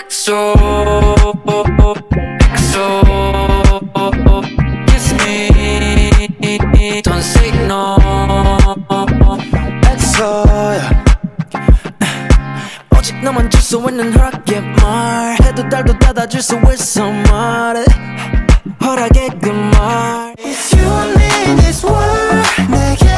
XO, kiss me, don't say no. XO야, 오직 너만 줄 수 있는 허락의 말. 해도 달도 닫아줄 수 있어 말해. 허락의 그 말. If you need this world, 내게